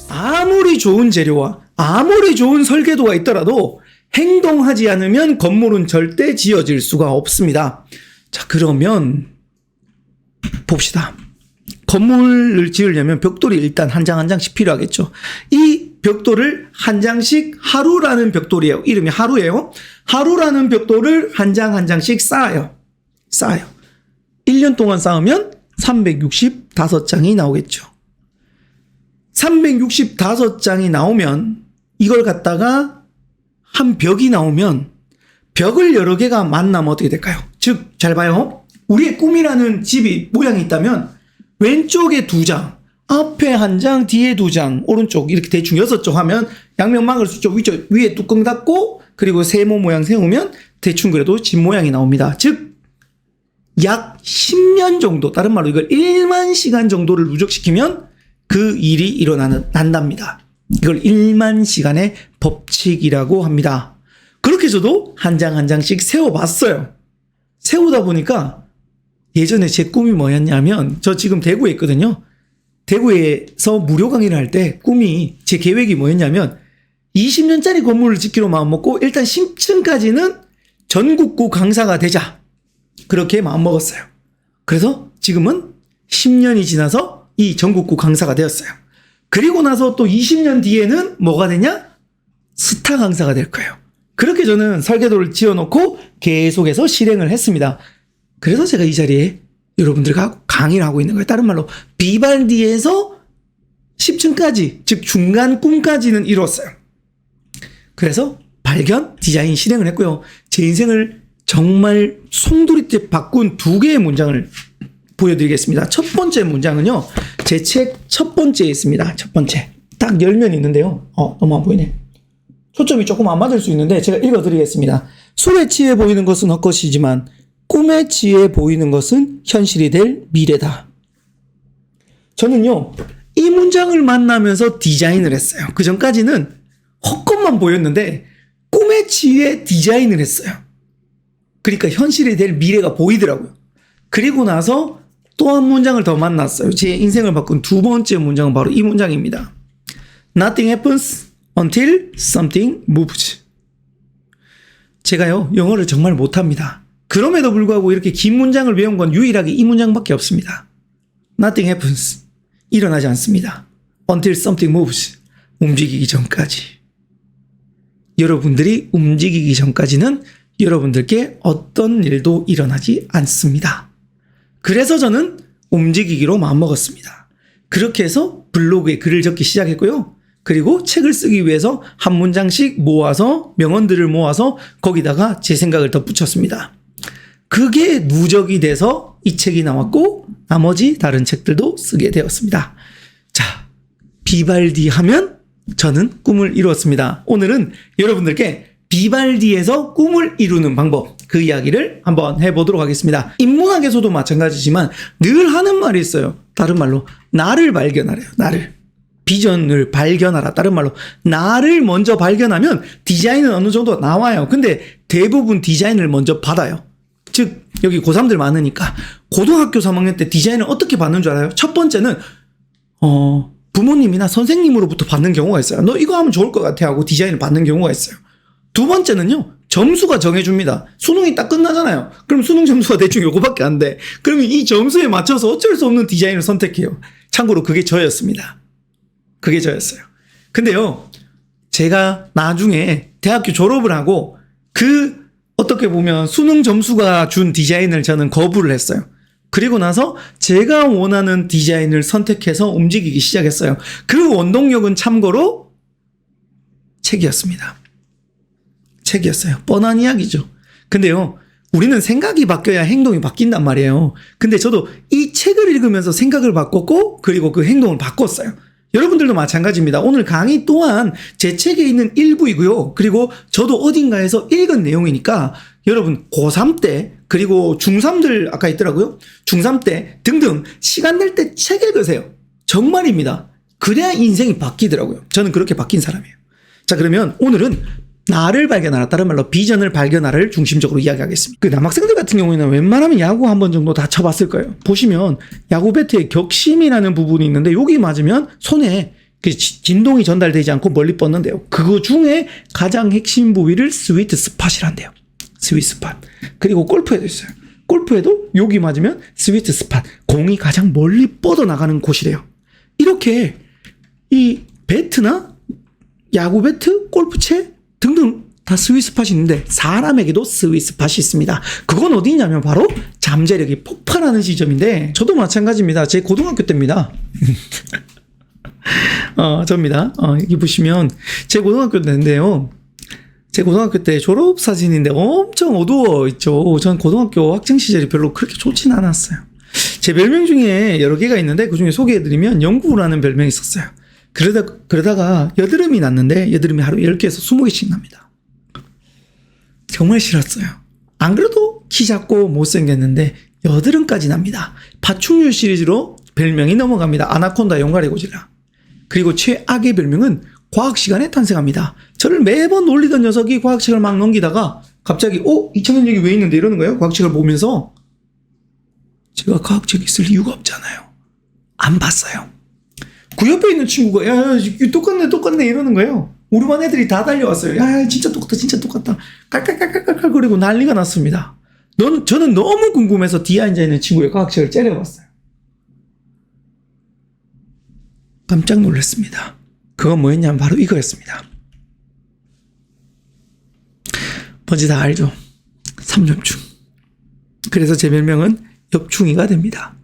아무리 좋은 재료와 아무리 좋은 설계도가 있더라도 행동하지 않으면 건물은 절대 지어질 수가 없습니다. 자, 그러면 봅시다. 건물을 지으려면 벽돌이 일단 한 장 한 장씩 필요하겠죠. 이 벽돌을 한 장씩 하루라는 벽돌이에요. 이름이 하루예요. 하루라는 벽돌을 한 장 한 장씩 쌓아요. 1년 동안 쌓으면 365장이 나오겠죠. 365장이 나오면 이걸 갖다가 한 벽이 나오면 벽을 여러 개가 만나면 어떻게 될까요? 즉, 잘 봐요. 우리의 꿈이라는 집이 모양이 있다면 왼쪽에 2장, 앞에 1장, 뒤에 2장, 오른쪽 이렇게 대충 6쪽 하면 양면 막을 수 있죠. 위에 뚜껑 닫고 그리고 세모 모양 세우면 대충 그래도 집 모양이 나옵니다. 즉, 약 10년 정도, 다른 말로 이걸 1만 시간 정도를 누적시키면 그 일이 일어난답니다. 이걸 1만 시간의 법칙이라고 합니다. 그렇게 저도 한 장 한 장씩 세워봤어요. 세우다 보니까 예전에 제 꿈이 뭐였냐면, 저 지금 대구에 있거든요. 대구에서 무료 강의를 할 때 제 계획이 뭐였냐면 20년짜리 건물을 짓기로 마음먹고 일단 10층까지는 전국구 강사가 되자, 그렇게 마음먹었어요. 그래서 지금은 10년이 지나서 이 전국구 강사가 되었어요. 그리고 나서 또 20년 뒤에는 뭐가 되냐? 스타 강사가 될 거예요. 그렇게 저는 설계도를 지어놓고 계속해서 실행을 했습니다. 그래서 제가 이 자리에 여러분들과 강의를 하고 있는 거예요. 다른 말로 비발디에서 10층까지, 즉 중간 꿈까지는 이뤘어요. 그래서 발견, 디자인, 실행을 했고요. 제 인생을 정말 송두리째 바꾼 2개의 문장을 보여드리겠습니다. 첫 번째 문장은요, 제 책 첫 번째에 있습니다. 첫 번째. 딱 열면 있는데요. 너무 안 보이네. 초점이 조금 안 맞을 수 있는데 제가 읽어드리겠습니다. 술에 취해 보이는 것은 헛것이지만 꿈에 취해 보이는 것은 현실이 될 미래다. 저는요, 이 문장을 만나면서 디자인을 했어요. 그 전까지는 헛것만 보였는데 꿈에 취해 디자인을 했어요. 그러니까 현실이 될 미래가 보이더라고요. 그리고 나서 또 한 문장을 더 만났어요. 제 인생을 바꾼 2번째 문장은 바로 이 문장입니다. Nothing happens until something moves. 제가요, 영어를 정말 못합니다. 그럼에도 불구하고 이렇게 긴 문장을 외운 건 유일하게 이 문장밖에 없습니다. Nothing happens. 일어나지 않습니다. Until something moves. 움직이기 전까지. 여러분들이 움직이기 전까지는 여러분들께 어떤 일도 일어나지 않습니다. 그래서 저는 움직이기로 마음먹었습니다. 그렇게 해서 블로그에 글을 적기 시작했고요. 그리고 책을 쓰기 위해서 한 문장씩 모아서, 명언들을 모아서 거기다가 제 생각을 덧붙였습니다. 그게 누적이 돼서 이 책이 나왔고 나머지 다른 책들도 쓰게 되었습니다. 자, 비발디 하면 저는 꿈을 이루었습니다. 오늘은 여러분들께 비발디에서 꿈을 이루는 방법, 그 이야기를 한번 해보도록 하겠습니다. 인문학에서도 마찬가지지만 늘 하는 말이 있어요. 다른 말로 나를 발견하래요. 나를. 비전을 발견하라. 다른 말로 나를 먼저 발견하면 디자인은 어느 정도 나와요. 근데 대부분 디자인을 먼저 받아요. 즉, 여기 고3들 많으니까 고등학교 3학년 때 디자인을 어떻게 받는 줄 알아요? 첫 번째는 부모님이나 선생님으로부터 받는 경우가 있어요. 너 이거 하면 좋을 것 같아 하고 디자인을 받는 경우가 있어요. 두 번째는요, 점수가 정해줍니다. 수능이 딱 끝나잖아요. 그럼 수능 점수가 대충 요거밖에 안 돼. 그러면 이 점수에 맞춰서 어쩔 수 없는 디자인을 선택해요. 참고로 그게 저였습니다. 그게 저였어요. 근데요, 제가 나중에 대학교 졸업을 하고 어떻게 보면 수능 점수가 준 디자인을 저는 거부를 했어요. 그리고 나서 제가 원하는 디자인을 선택해서 움직이기 시작했어요. 그 원동력은 참고로 책이었습니다. 책이었어요. 뻔한 이야기죠. 근데요, 우리는 생각이 바뀌어야 행동이 바뀐단 말이에요. 근데 저도 이 책을 읽으면서 생각을 바꿨고, 그리고 그 행동을 바꿨어요. 여러분들도 마찬가지입니다. 오늘 강의 또한 제 책에 있는 일부이고요. 그리고 저도 어딘가에서 읽은 내용이니까 여러분 고3 때, 그리고 중3들 아까 있더라고요. 중3 때 등등 시간 낼 때 책 읽으세요. 정말입니다. 그래야 인생이 바뀌더라고요. 저는 그렇게 바뀐 사람이에요. 자, 그러면 오늘은 나를 발견하라, 다른 말로 비전을 발견하라를 중심적으로 이야기하겠습니다. 그 남학생들 같은 경우에는 웬만하면 야구 한 번 정도 다 쳐봤을 거예요. 보시면 야구 배트에 격심이라는 부분이 있는데 여기 맞으면 손에 진동이 전달되지 않고 멀리 뻗는데요. 그 중에 가장 핵심 부위를 스위트 스팟이란대요. 스위트 스팟. 그리고 골프에도 있어요. 골프에도 여기 맞으면 스위트 스팟. 공이 가장 멀리 뻗어나가는 곳이래요. 이렇게 이 배트나 야구 배트, 골프채 등등 다 스위트 스팟이 있는데 사람에게도 스위트 스팟이 있습니다. 그건 어디냐면 바로 잠재력이 폭발하는 시점인데 저도 마찬가지입니다. 제 고등학교 때입니다. 접니다. 여기 보시면 제 고등학교 때인데요. 제 고등학교 때 졸업 사진인데 엄청 어두워 있죠. 전 고등학교 학창 시절이 별로 그렇게 좋진 않았어요. 제 별명 중에 여러 개가 있는데 그 중에 소개해드리면 영구라는 별명이 있었어요. 그러다가 여드름이 났는데 여드름이 하루 10개에서 20개씩 납니다. 정말 싫었어요. 안 그래도 키 작고 못생겼는데 여드름까지 납니다. 파충류 시리즈로 별명이 넘어갑니다. 아나콘다, 용가리 고질라. 그리고 최악의 별명은 과학 시간에 탄생합니다. 저를 매번 놀리던 녀석이 과학책을 막 넘기다가 갑자기 이창현 여기 왜 있는데 이러는 거예요. 과학책을 보면서 제가 과학책이 있을 이유가 없잖아요. 안 봤어요. 그 옆에 있는 친구가 야 똑같네 이러는 거예요. 우리 반 애들이 다 달려왔어요. 야 진짜 똑같다 깔깔깔깔깔 거리고 난리가 났습니다. 저는 너무 궁금해서 뒤에 앉아있는 친구의 과학책을 째려봤어요. 깜짝 놀랐습니다. 그건 뭐였냐면 바로 이거였습니다. 뭔지 다 알죠? 삼엽충. 그래서 제 별명은 엽충이가 됩니다.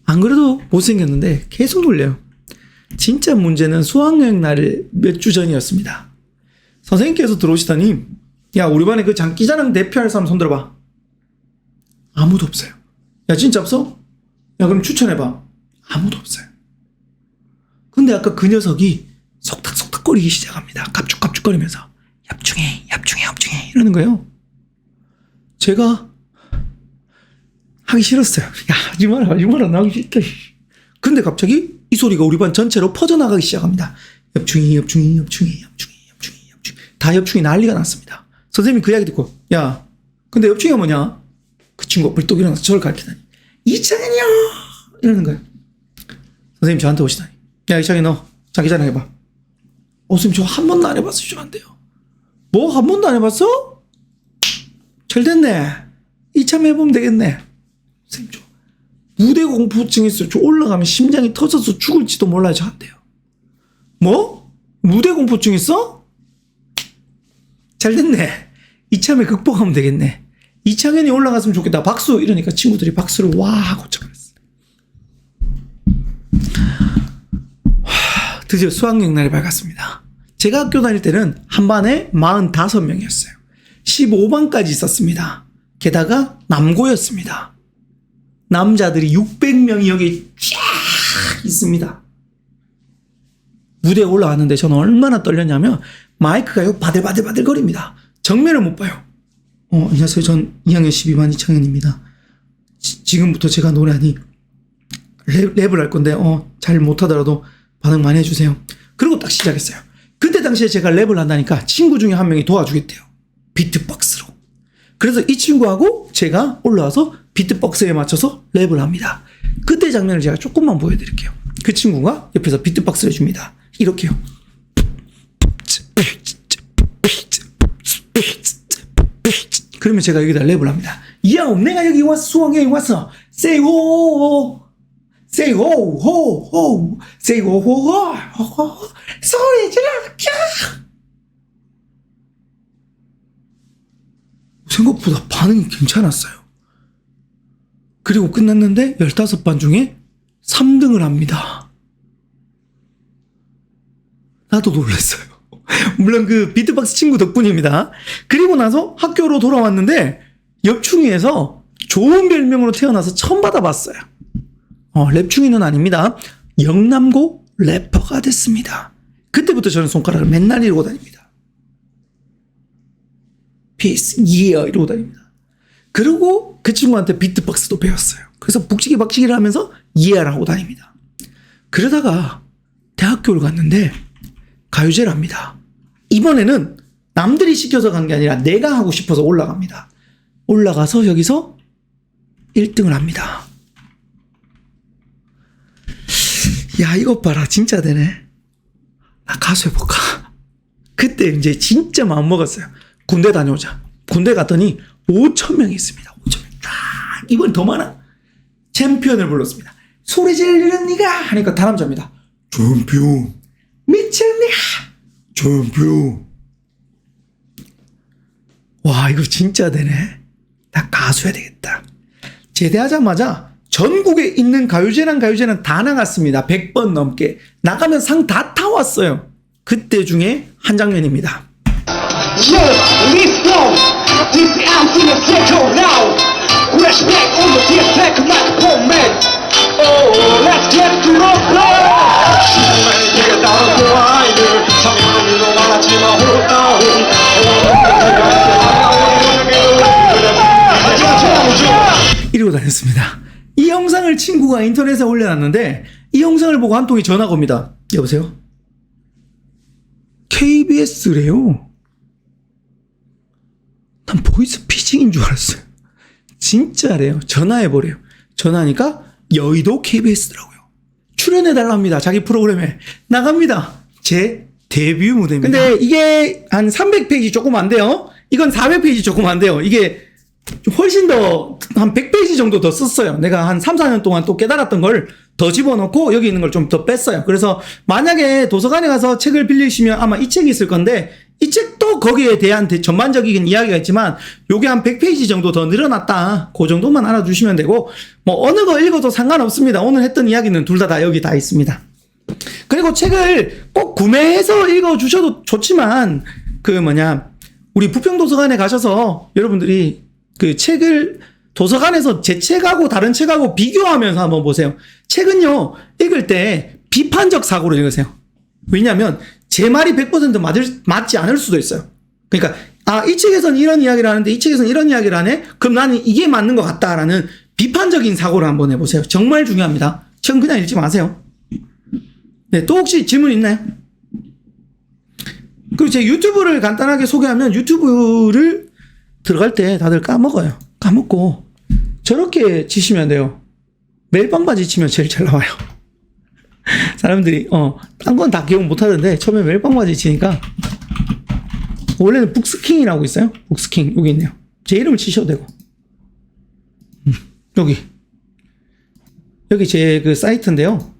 안 그래도 못생겼는데 계속 놀려요. 진짜 문제는 수학여행 날 몇 주 전이었습니다. 선생님께서 들어오시더니 야 우리 반에 그 장기자랑 대표할 사람 손들어봐. 아무도 없어요. 야 진짜 없어? 야 그럼 추천해봐. 아무도 없어요. 근데 아까 그 녀석이 속닥속닥거리기 시작합니다. 갑죽갑죽거리면서 엽충해 이러는 거예요. 제가 하기 싫었어요. 야 하지 마라 나 하기 싫다. 근데 갑자기 이 소리가 우리 반 전체로 퍼져나가기 시작합니다. 엽충이 다 엽충이 난리가 났습니다. 선생님이 그 이야기 듣고 야 근데 엽충이가 뭐냐? 그 친구가 불떡 일어나서 저를 가르치다니 이창현이요 이러는 거예요. 선생님 저한테 오시다니 야 이창현 너 자기자랑 해봐. 선생님 저 한 번도 안 해봤어요. 저 안 돼요. 뭐 한 번도 안 해봤어? 잘 됐네. 이참에 해보면 되겠네. 선생님 저 무대 공포증 있어요. 저 올라가면 심장이 터져서 죽을지도 몰라요. 저 안 돼요. 뭐? 무대 공포증 있어? 잘 됐네. 이참에 극복하면 되겠네. 이창현이 올라갔으면 좋겠다. 박수! 이러니까 친구들이 박수를 와 하고 쳐버렸어요. 드디어 수학여행 날이 밝았습니다. 제가 학교 다닐 때는 한 반에 45명이었어요. 15반까지 있었습니다. 게다가 남고였습니다. 남자들이 600명이 여기 쫙 있습니다. 무대에 올라왔는데 저는 얼마나 떨렸냐면 마이크가요 바들바들 거립니다. 정면을 못 봐요. 안녕하세요. 전 2학년 12반 이창현입니다. 지금부터 제가 노래하니 랩을 할 건데 잘 못하더라도 반응 많이 해주세요. 그리고 딱 시작했어요. 그때 당시에 제가 랩을 한다니까 친구 중에 한 명이 도와주겠대요. 비트박스로. 그래서 이 친구하고 제가 올라와서 비트박스에 맞춰서 랩을 합니다. 그때 장면을 제가 조금만 보여드릴게요. 그 친구가 옆에서 비트박스를 해줍니다. 이렇게요. 그러면 제가 여기다 랩을 합니다. 야, 내가 여기 왔어. 수학여행 왔어. Say ho, say ho, ho, ho, say ho, ho, ho, ho, 소리 질러, 생각보다 반응이 괜찮았어요. 그리고 끝났는데 15반 중에 3등을 합니다. 나도 놀랐어요. 물론 그 비트박스 친구 덕분입니다. 그리고 나서 학교로 돌아왔는데 엽충이에서 좋은 별명으로 태어나서 처음 받아봤어요. 랩충이는 아닙니다. 영남고 래퍼가 됐습니다. 그때부터 저는 손가락을 맨날 이러고 다닙니다. Peace, yeah 이러고 다닙니다. 그리고 그 친구한테 비트박스도 배웠어요. 그래서 북치기박치기를 하면서 yeah를 하고 다닙니다. 그러다가 대학교를 갔는데 가요제를 합니다. 이번에는 남들이 시켜서 간 게 아니라 내가 하고 싶어서 올라갑니다. 올라가서 여기서 1등을 합니다. 야, 이것 봐라. 진짜 되네. 나 가수 해볼까? 그때 이제 진짜 마음 먹었어요. 군대 다녀오자. 군대 갔더니 5,000명이 있습니다. 5,000명. 쫙. 이번 더 많아. 챔피언을 불렀습니다. 소리 지르는 네가 하니까 다남자입니다. 챔피언. 미친 네가. 챔피언. 와, 이거 진짜 되네. 나 가수 해야 되겠다. 제대하자마자 전국에 있는 가요제랑 다 나갔습니다. 100번 넘게. 나가면 상 다 타왔어요. 그때 중에 한 장면입니다. 이러고 다녔습니다. 이 영상을 친구가 인터넷에 올려놨는데 이 영상을 보고 한 통이 전화가 옵니다. 여보세요? KBS래요. 난 보이스피싱인 줄 알았어요. 진짜래요. 전화해보래요. 전화하니까 여의도 KBS더라고요. 출연해달랍니다. 자기 프로그램에. 나갑니다. 제 데뷔 무대입니다. 근데 이게 한 300페이지 조금 안 돼요. 이건 400페이지 조금 안 돼요. 이게 훨씬 더 한 100페이지 정도 더 썼어요. 내가 한 3, 4년 동안 또 깨달았던 걸 더 집어넣고 여기 있는 걸 좀 더 뺐어요. 그래서 만약에 도서관에 가서 책을 빌리시면 아마 이 책이 있을 건데 이 책도 거기에 대한 전반적인 이야기가 있지만 요게 한 100페이지 정도 더 늘어났다. 그 정도만 알아주시면 되고 뭐 어느 거 읽어도 상관없습니다. 오늘 했던 이야기는 둘 다 여기 다 있습니다. 그리고 책을 꼭 구매해서 읽어주셔도 좋지만 우리 부평도서관에 가셔서 여러분들이 그 책을 도서관에서 제 책하고 다른 책하고 비교하면서 한번 보세요. 책은요, 읽을 때 비판적 사고로 읽으세요. 왜냐하면 제 말이 100% 맞지 않을 수도 있어요. 그러니까 이 책에서는 이런 이야기를 하는데 이 책에서는 이런 이야기를 하네? 그럼 나는 이게 맞는 것 같다라는 비판적인 사고를 한번 해보세요. 정말 중요합니다. 책은 그냥 읽지 마세요. 네, 또 혹시 질문 있나요? 그리고 제 유튜브를 간단하게 소개하면 유튜브를 들어갈 때 다들 까먹어요. 까먹고 저렇게 치시면 돼요. 멜빵바지 치면 제일 잘 나와요. 사람들이 딴 건 다 기억 못 하던데 처음에 멜빵바지 치니까 원래는 북스킹이라고 있어요. 북스킹 여기 있네요. 제 이름을 치셔도 되고 여기 제 그 사이트인데요.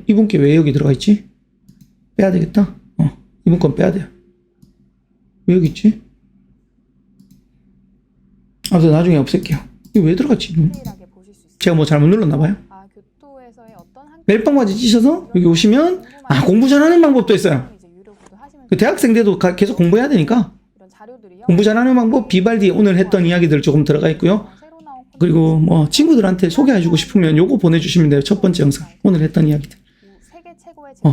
이분께 왜 여기 들어가 있지? 빼야 되겠다. 이분 건 빼야 돼요. 왜 여기 있지? 아무튼 나중에 없앨게요. 이거 왜 들어갔지? 제가 뭐 잘못 눌렀나 봐요. 멜빵바지 찌셔서 여기 오시면 공부 잘하는 방법도 있어요. 대학생 때도 계속 공부해야 되니까 공부 잘하는 방법, 비발디 오늘 했던 이야기들 조금 들어가 있고요. 그리고 뭐 친구들한테 소개해주고 싶으면 요거 보내주시면 돼요. 첫 번째 영상 오늘 했던 이야기들.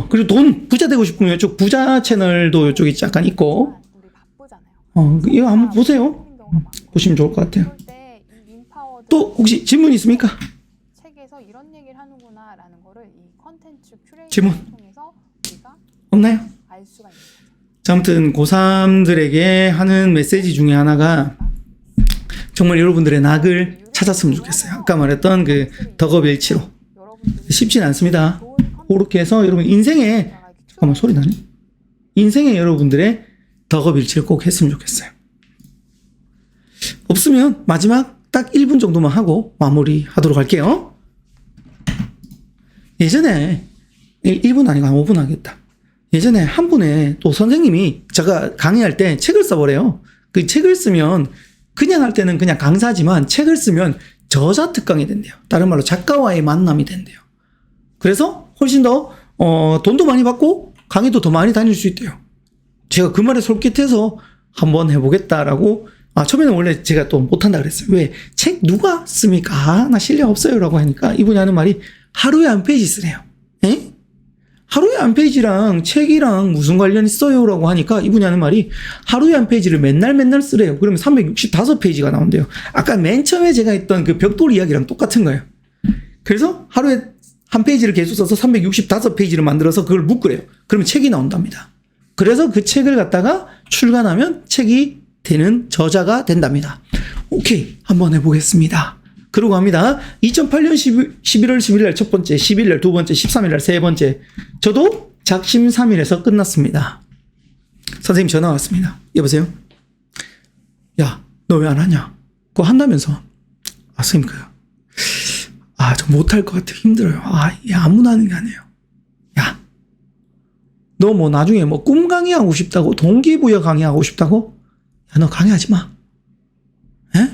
그리고 부자 되고 싶으면 이쪽 부자 채널도 이쪽에 약간 있고 이거 한번 보세요. 보시면 좋을 것 같아요. 또 혹시 질문 있습니까? 책에서 이런 얘기를 하는구나라는 거를 이 컨텐츠 질문 큐레이션을 통해서 우리가 없나요? 알 수가 있는 거죠. 아무튼 고3들에게 하는 메시지 중에 하나가 정말 여러분들의 낙을 찾았으면 좋겠어요. 아까 말했던 그 덕업일치로 쉽진 않습니다. 그렇게 해서 여러분 인생에 잠깐만 소리 나니? 인생에 여러분들의 덕업일치를 꼭 했으면 좋겠어요. 없으면 마지막 딱 1분 정도만 하고 마무리 하도록 할게요. 예전에 1분 아니고 한 5분 하겠다. 예전에 한 분의 또 선생님이 제가 강의할 때 책을 써보래요. 그 책을 쓰면 그냥 할 때는 그냥 강사지만 책을 쓰면 저자 특강이 된대요. 다른 말로 작가와의 만남이 된대요. 그래서 훨씬 더 돈도 많이 받고 강의도 더 많이 다닐 수 있대요. 제가 그 말에 솔깃해서 한번 해보겠다라고 처음에는 원래 제가 또 못한다 그랬어요. 왜? 책 누가 씁니까? 나 실력 없어요. 라고 하니까 이분이 하는 말이 하루에 한 페이지 쓰래요. 에? 하루에 한 페이지랑 책이랑 무슨 관련 있어요? 라고 하니까 이분이 하는 말이 하루에 한 페이지를 맨날 쓰래요. 그러면 365페이지가 나온대요. 아까 맨 처음에 제가 했던 그 벽돌 이야기랑 똑같은 거예요. 그래서 하루에 한 페이지를 계속 써서 365페이지를 만들어서 그걸 묶으래요. 그러면 책이 나온답니다. 그래서 그 책을 갖다가 출간하면 책이 되는 저자가 된답니다. 오케이, 한번 해보겠습니다. 그러고 합니다. 2008년 11월 11일 날 첫 번째, 10일 날 두 번째, 13일 날 세 번째. 저도 작심 3일에서 끝났습니다. 선생님 전화 왔습니다. 여보세요? 야, 너 왜 안 하냐? 그거 한다면서. 아, 선생님, 저 못할 것 같아. 힘들어요. 아무나 하는 게 아니에요. 야, 너 뭐 나중에 뭐 꿈 강의하고 싶다고? 동기부여 강의하고 싶다고? 야, 너 강의하지 마. 에?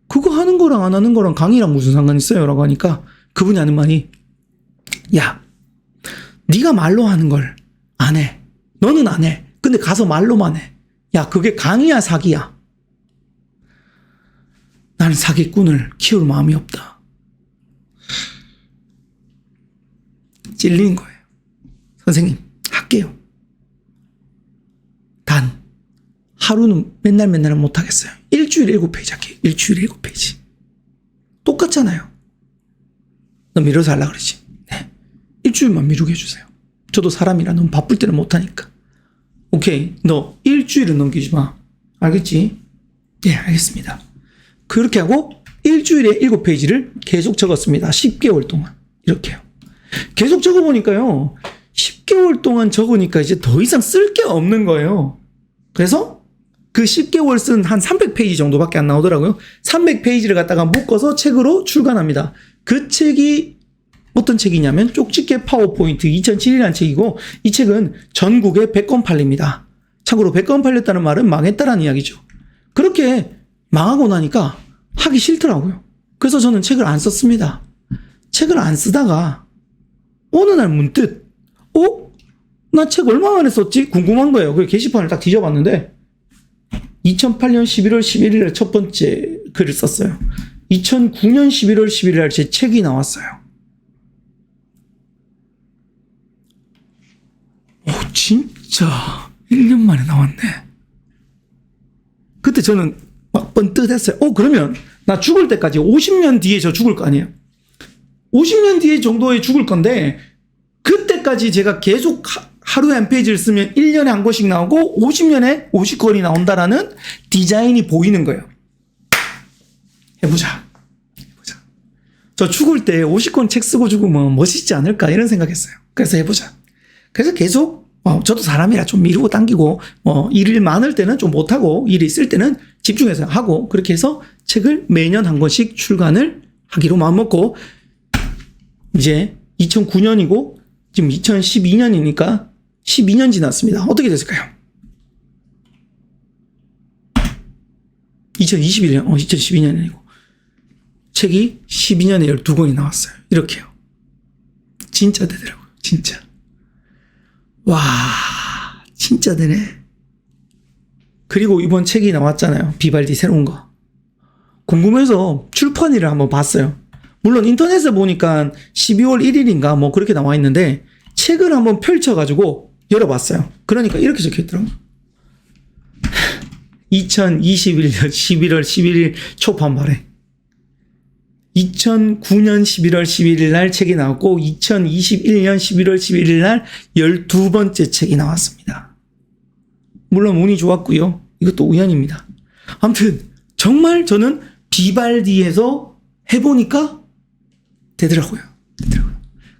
그거 하는 거랑 안 하는 거랑 강의랑 무슨 상관 있어요? 라고 하니까 그분이 하는 말이, 야, 네가 말로 하는 걸 안 해. 너는 안 해. 근데 가서 말로만 해. 야, 그게 강의야, 사기야? 나는 사기꾼을 키울 마음이 없다. 찔린 거예요. 선생님, 할게요. 단, 하루는 맨날 못하겠어요. 일주일에 7페이지 할게요. 일주일에 7페이지. 똑같잖아요. 너 미뤄서 하려고 그러지. 네. 일주일만 미루게 해주세요. 저도 사람이라 너무 바쁠 때는 못하니까. 오케이. 너 일주일은 넘기지 마. 알겠지? 예, 알겠습니다. 그렇게 하고 일주일에 7페이지를 계속 적었습니다. 10개월 동안. 이렇게요. 계속 적어보니까요. 10개월 동안 적으니까 이제 더 이상 쓸 게 없는 거예요. 그래서 그 10개월 쓴 한 300페이지 정도밖에 안 나오더라고요. 300페이지를 갖다가 묶어서 책으로 출간합니다. 그 책이 어떤 책이냐면 쪽집게 파워포인트 2007이라는 책이고, 이 책은 전국에 100권 팔립니다. 참고로 100권 팔렸다는 말은 망했다라는 이야기죠. 그렇게 망하고 나니까 하기 싫더라고요. 그래서 저는 책을 안 썼습니다. 책을 안 쓰다가 어느 날 문득 나 책 얼마 만에 썼지? 궁금한 거예요. 그래서 게시판을 딱 뒤져봤는데 2008년 11월 11일 날 첫 번째 글을 썼어요. 2009년 11월 11일 날 제 책이 나왔어요. 진짜 1년 만에 나왔네. 그때 저는 막 번뜩했어요. 그러면 나 죽을 때까지 50년 뒤에 저 죽을 거 아니에요. 50년 뒤에 정도에 죽을 건데 그때까지 제가 계속 하루에 한 페이지를 쓰면 1년에 한 권씩 나오고 50년에 50권이 나온다라는 디자인이 보이는 거예요. 해보자. 저 죽을 때 50권 책 쓰고 죽으면 멋있지 않을까 이런 생각했어요. 그래서 해보자. 그래서 계속 저도 사람이라 좀 미루고 당기고 일이 많을 때는 좀 못하고 일이 있을 때는 집중해서 하고, 그렇게 해서 책을 매년 한 권씩 출간을 하기로 마음먹고, 이제 2009년이고 지금 2012년이니까 12년 지났습니다. 어떻게 됐을까요? 2021년, 2012년이고 책이 12년에 12권이 나왔어요. 이렇게요. 진짜 되더라고요. 진짜. 와, 진짜 되네. 그리고 이번 책이 나왔잖아요. 비발디 새로운 거. 궁금해서 출판일을 한번 봤어요. 물론 인터넷에 보니까 12월 1일인가 뭐 그렇게 나와 있는데 책을 한번 펼쳐가지고 열어봤어요. 그러니까 이렇게 적혀있더라고요. 2021년 11월 11일 초판 말에 2009년 11월 11일 날 책이 나왔고 2021년 11월 11일 날 12번째 책이 나왔습니다. 물론 운이 좋았고요. 이것도 우연입니다. 아무튼 정말 저는 비발디에서 해보니까 되더라고요.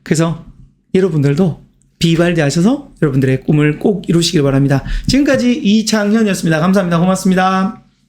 그래서 여러분들도 비발디 하셔서 여러분들의 꿈을 꼭 이루시길 바랍니다. 지금까지 이창현이었습니다. 감사합니다. 고맙습니다.